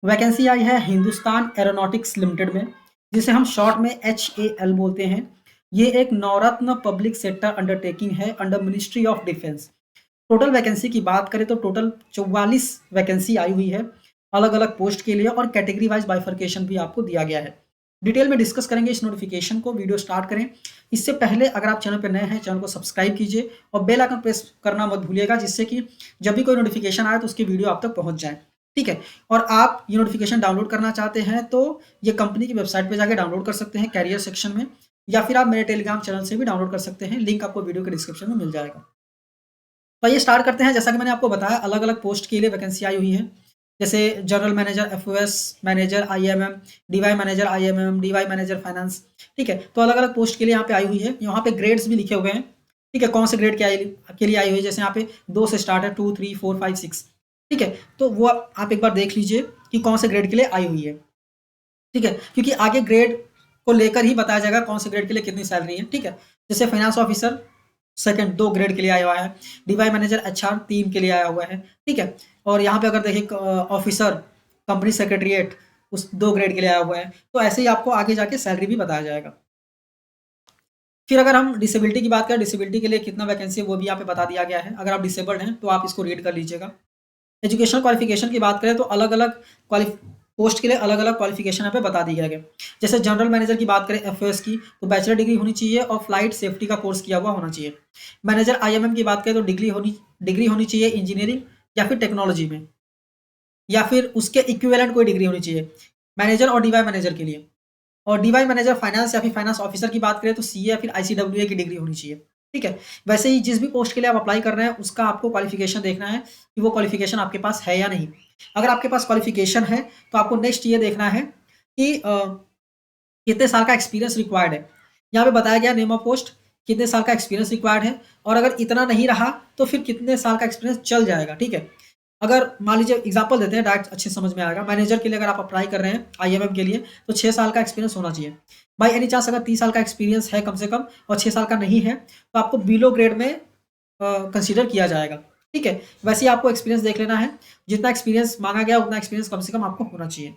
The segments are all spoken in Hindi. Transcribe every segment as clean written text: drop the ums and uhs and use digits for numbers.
वैकेंसी आई है हिंदुस्तान एरोनॉटिक्स लिमिटेड में, जिसे हम शॉर्ट में HAL बोलते हैं। ये एक नवरत्न पब्लिक सेक्टर अंडरटेकिंग है under ministry of defence. Total vacancy की बात करें तो टोटल 44 वैकेंसी आई हुई है अलग अलग पोस्ट के लिए, और कैटेगरी वाइज बाइफर्केशन भी आपको दिया गया है। डिटेल में डिस्कस करेंगे इस नोटिफिकेशन को। वीडियो स्टार्ट करें इससे पहले अगर आप चैनल पर नए हैं, चैनल को सब्सक्राइब कीजिए और बेल आइकन प्रेस करना मत भूलिएगा, जिससे कि जब भी कोई नोटिफिकेशन आए तो उसकी वीडियो आप तक पहुंच जाए। ठीक है। और आप ये नोटिफिकेशन डाउनलोड करना चाहते हैं तो ये कंपनी की वेबसाइट पे जाके डाउनलोड कर सकते हैं कैरियर सेक्शन में, या फिर आप मेरे टेलीग्राम चैनल से भी डाउनलोड कर सकते हैं। लिंक आपको वीडियो के डिस्क्रिप्शन में मिल जाएगा। तो ये स्टार्ट करते हैं। जैसा कि मैंने आपको बताया, अलग अलग पोस्ट के लिए वैकेंसी आई हुई है, जैसे general manager, FOS manager IMM, DY manager IMM, DY manager finance. ठीक है। तो अलग अलग पोस्ट के लिए यहाँ पे आई हुई है। यहाँ पे ग्रेड्स भी लिखे हुए हैं। ठीक है, कौन से ग्रेड के लिए आई हुई है। जैसे यहाँ पे 2 से स्टार्ट है, 2, 3, 4, 5, 6। ठीक है। तो वो आप एक बार देख लीजिए कि कौन से ग्रेड के लिए आई हुई है। ठीक है, क्योंकि आगे ग्रेड को लेकर ही बताया जाएगा कौन से ग्रेड के लिए कितनी सैलरी है। ठीक है। जैसे फाइनेंस ऑफिसर सेकंड 2 ग्रेड के लिए आया हुआ है। DY मैनेजर HR 3 के लिए आया हुआ है। ठीक है। और यहाँ पे अगर देखिए ऑफिसर कंपनी सेक्रेटरीट उस 2 ग्रेड के लिए आया हुआ है। तो ऐसे ही आपको आगे जाके सैलरी भी बताया जाएगा। फिर अगर हम डिसेबिलिटी की बात करें, डिसेबिलिटी के लिए कितना वैकेंसी है वो भी यहाँ पे बता दिया गया है। अगर आप डिसेबल्ड हैं तो आप इसको रीड कर लीजिएगा। एजुकेशनल क्वालिफिकेशन की बात करें तो अलग अलग पोस्ट के लिए अलग अलग क्वालिफिकेशन यहाँ पे बता दी गया है। जैसे जनरल मैनेजर की बात करें FOS की, तो बैचलर डिग्री होनी चाहिए और फ्लाइट सेफ्टी का कोर्स किया हुआ होना चाहिए। मैनेजर IMM की बात करें तो डिग्री होनी चाहिए इंजीनियरिंग या फिर टेक्नोलॉजी में, या फिर उसके इक्विवेलेंट कोई डिग्री होनी चाहिए मैनेजर और DY मैनेजर के लिए। और DY मैनेजर फाइनेंस या फिर फाइनेंस ऑफिसर की बात करें तो CA या फिर ICWA की डिग्री होनी चाहिए। ठीक है। वैसे ही जिस भी पोस्ट के लिए आप अप्लाई कर रहे हैं उसका आपको क्वालिफिकेशन देखना है कि वो क्वालिफिकेशन आपके पास है या नहीं। अगर आपके पास क्वालिफिकेशन है तो आपको नेक्स्ट ये देखना है कि कितने साल का एक्सपीरियंस रिक्वायर्ड है। यहाँ पे बताया गया नेम ऑफ पोस्ट, कितने साल का एक्सपीरियंस रिक्वायर्ड है, और अगर इतना नहीं रहा तो फिर कितने साल का एक्सपीरियंस चल जाएगा। ठीक है। अगर मान लीजिए एग्जांपल देते हैं, डायरेक्ट अच्छे समझ में आएगा। मैनेजर के लिए अगर आप अप्लाई कर रहे हैं IMM के लिए तो 6 साल का एक्सपीरियंस होना चाहिए। बाई एनी चांस अगर 30 साल का एक्सपीरियंस है कम से कम और 6 साल का नहीं है तो आपको बिलो ग्रेड में कंसीडर किया जाएगा। ठीक है। वैसे ही आपको एक्सपीरियंस देख लेना है। जितना एक्सपीरियंस मांगा गया उतना एक्सपीरियंस कम से कम आपको होना चाहिए।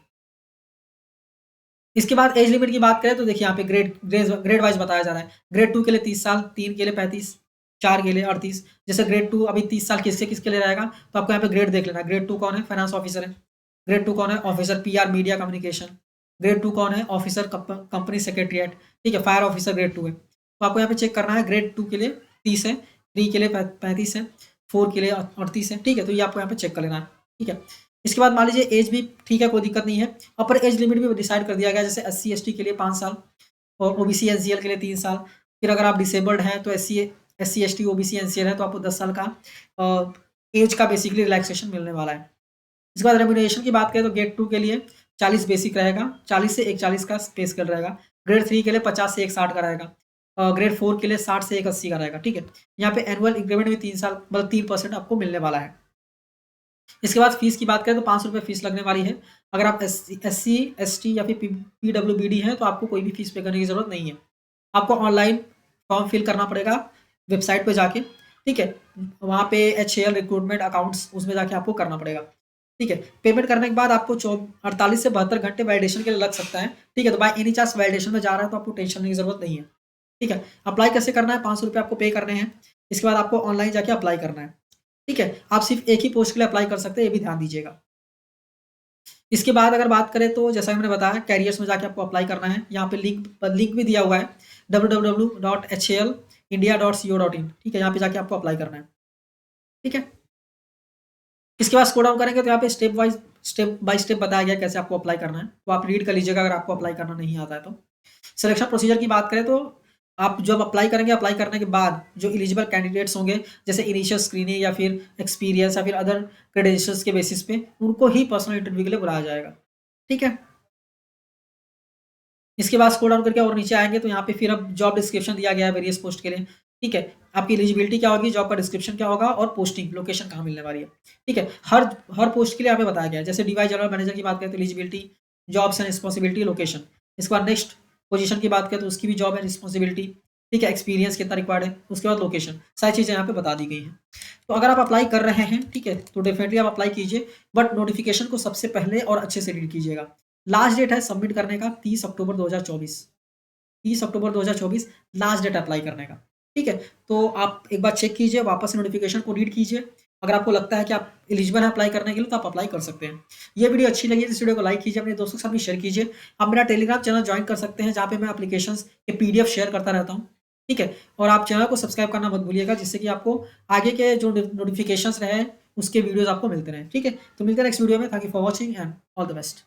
इसके बाद एज लिमिट की बात करें तो देखिए यहाँ पे ग्रेड वाइज बताया जा रहा है। ग्रेड 2 के लिए 30 साल, 3 के लिए 35, 4 के लिए 38। जैसे ग्रेड 2 अभी 30 साल किसके किसके लिए रहेगा, तो आपको यहाँ पे ग्रेड देख लेना है। ग्रेड 2 कौन है, फाइनेंस ऑफिसर है। ग्रेड 2 कौन है, officer PR media communication. Grade 2 कौन है, ऑफिसर कंपनी सेक्रेटरीट। ठीक है, फायर ऑफिसर ग्रेड 2 है। तो आपको यहाँ पे चेक करना है। ग्रेड 2 के लिए 30 है, 3 के लिए 35 है, 4 के लिए 38 है। ठीक है, तो ये आपको यहाँ पे चेक कर लेना है। ठीक है। इसके बाद मान लीजिए एज भी ठीक है, कोई दिक्कत नहीं है। अपर एज लिमिट भी डिसाइड कर दिया गया, जैसे SC ST के लिए 5 साल और OBC NCL के लिए 3 साल। फिर अगर आप डिसेबल्ड हैं तो SC ST OBC NCL है तो आपको 10 साल का एज का बेसिकली रिलैक्सेशन मिलने वाला है। इसके बाद रेम्यूनरेशन की बात करें तो ग्रेड 2 के लिए 40 बेसिक रहेगा, 40 से 140 का पे स्केल रहेगा। ग्रेड 3 के लिए 50 से 160 का रहेगा। ग्रेड 4 के लिए 60 से 180 का रहेगा। ठीक है। यहाँ पे एनुअल इंक्रीमेंट भी 3 साल मतलब 3% आपको मिलने वाला है। इसके बाद फीस की बात करें तो 500 रुपये फीस लगने वाली है। अगर आप SC ST या फिर PWBD हैं तो आपको कोई भी फीस पे करने की ज़रूरत नहीं है। आपको ऑनलाइन फॉर्म फिल करना पड़ेगा वेबसाइट पे जाके। ठीक है। वहाँ पे HAL रिक्रूटमेंट अकाउंट्स उसमें जाके आपको करना पड़ेगा। ठीक है। पेमेंट करने के बाद आपको 48 से 72 घंटे वैलिडेशन के लिए लग सकता है। ठीक है। तो बाय एनी चांस वैलिडेशन में जा रहा है तो आपको टेंशन लेने की ज़रूरत नहीं है। ठीक है। अप्लाई कैसे करना है, 500 रुपये आपको पे करने हैं। इसके बाद आपको ऑनलाइन जाके अप्लाई करना है। ठीक है। आप सिर्फ एक ही पोस्ट के लिए अप्लाई कर सकते हैं, ये भी ध्यान दीजिएगा। इसके बाद अगर बात करें तो जैसा कि मैंने बताया कैरियर्स में जाके आपको अप्लाई करना है। यहाँ पे लिंक भी दिया हुआ है www.halindia.co.in। ठीक है, यहाँ पे जाके आपको अप्लाई करना है। ठीक है। इसके बाद स्क्रॉल डाउन करेंगे तो यहाँ पे स्टेप बाय स्टेप बताया गया कैसे आपको अप्लाई करना है, तो आप रीड कर लीजिएगा अगर आपको अप्लाई करना नहीं आता है तो। सिलेक्शन प्रोसीजर की बात करें तो आप जब अप्लाई करेंगे, अप्लाई करने के बाद जो एलिजिबल कैंडिडेट्स होंगे, जैसे इनिशियल स्क्रीनिंग या फिर एक्सपीरियंस या फिर अदर क्रेडेंशियल्स के बेसिस पे उनको ही पर्सनल इंटरव्यू के लिए बुलाया जाएगा। ठीक है। इसके बाद स्क्रॉल डाउन करके और नीचे आएंगे तो यहाँ पे फिर अब जॉब डिस्क्रिप्शन दिया गया है वेरियस पोस्ट के लिए। ठीक है। आपकी एलिजिबिलिटी क्या होगी, जॉब का डिस्क्रिप्शन क्या होगा और पोस्टिंग लोकेशन कहाँ मिलने वाली है। ठीक है। हर पोस्ट के लिए यहाँ पे बताया गया है। जैसे DY जनरल मैनेजर की बात करें तो eligibility, jobs and responsibility, location. इसके बाद नेक्स्ट पोजीशन की बात करें तो उसकी भी जॉब एंड रिस्पॉन्सिबिलिटी। ठीक है, एक्सपीरियंस कितना रिक्वायर्ड है, उसके बाद लोकेशन, सारी चीज़ें यहाँ पे बता दी गई हैं। तो अगर आप अप्लाई कर रहे हैं, ठीक है, तो डेफिनेटली आप अप्लाई कीजिए, बट नोटिफिकेशन को सबसे पहले और अच्छे से रीड कीजिएगा। लास्ट डेट है सबमिट करने का 30 अक्टूबर 2024, 30 अक्टूबर 2024 लास्ट डेट अप्लाई करने का, ठीक है। तो आप एक बार चेक कीजिए, वापस से नोटिफिकेशन को रीड कीजिए। अगर आपको लगता है कि आप एलिजिबल हैं अप्लाई करने के लिए, तो आप अप्लाई कर सकते हैं। ये वीडियो अच्छी लगी तो इस वीडियो को लाइक कीजिए, अपने दोस्तों के साथ भी शेयर कीजिए। आप मेरा टेलीग्राम चैनल ज्वाइन कर सकते हैं, जहाँ पे मैं एप्लीकेशंस के पीडीएफ शेयर करता रहता हूँ, ठीक है। और आप चैनल को सब्सक्राइब करना मत भूलिएगा, जिससे कि आपको आगे के जो नोटिफिकेशंस रहे उसके वीडियोज़ आपको मिलते रहें, ठीक है। तो मिलते हैं नेक्स्ट वीडियो में। Thank you for watching and all the best.